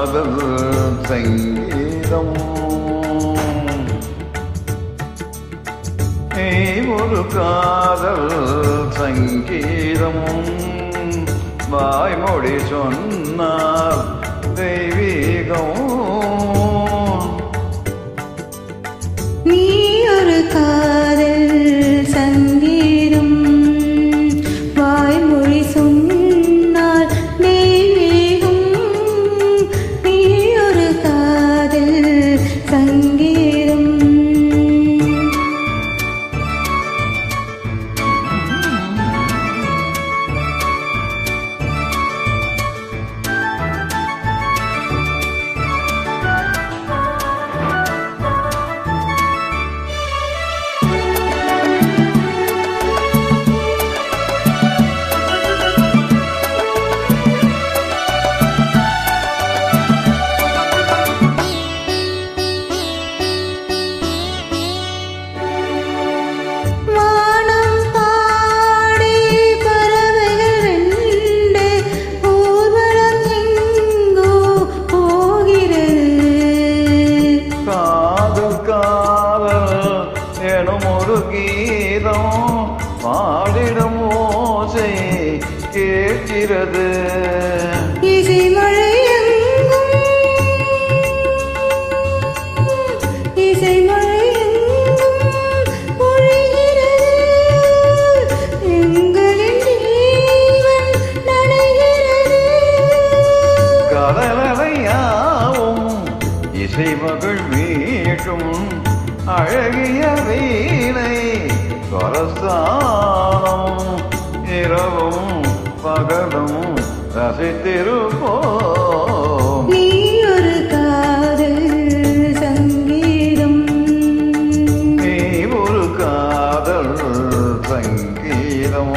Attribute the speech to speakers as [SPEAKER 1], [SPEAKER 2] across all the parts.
[SPEAKER 1] காதல் சங்கீதம் நீ ஒரு காதல் சங்கீதம் வாய்மொழி சொன்னார் தெய்வீகம்
[SPEAKER 2] நீ ஒரு காதல் சங்கீதம் வாய்மொழி சொன்னார் தெய்வீகம் நீ ஒரு காதல் சங்கீதம்
[SPEAKER 1] கீதம் பாடிடும் ஓசை கேட்கிறது
[SPEAKER 2] இசை மழை பொழிகிறது எங்களின் ஜீவன் நனைகிறது
[SPEAKER 1] கடலறையாவும் இசை மகள் மீட்டும் அழகிய வீணை சொரஸ்தானம் இரவும் பகலும் ரசித்திருப்போம்
[SPEAKER 2] நீ ஒரு காதல் சங்கீதம்
[SPEAKER 1] நீ ஒரு காதல் சங்கீதம்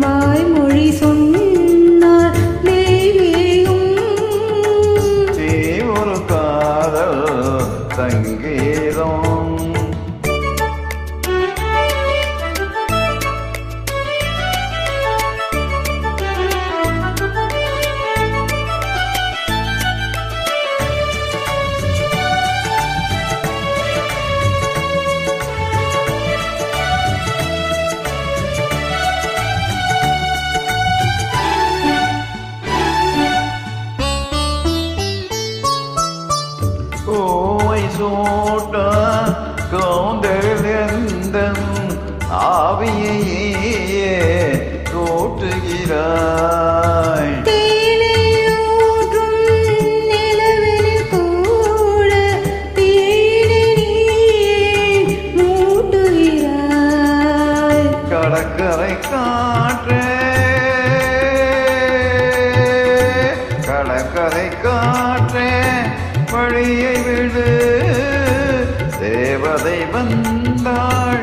[SPEAKER 2] வாய்மொழி சொன்னார் தெய்வீகம்
[SPEAKER 1] நீ ஒரு காதல் சங்கீதம் சூட்ட கவுண்டெழுந்தன் ஆவியையே தோற்றுகிறாய் கடற்கரை காற்றே கடற்கரை காற்றே வழியை விடு தேவதை வந்தாள்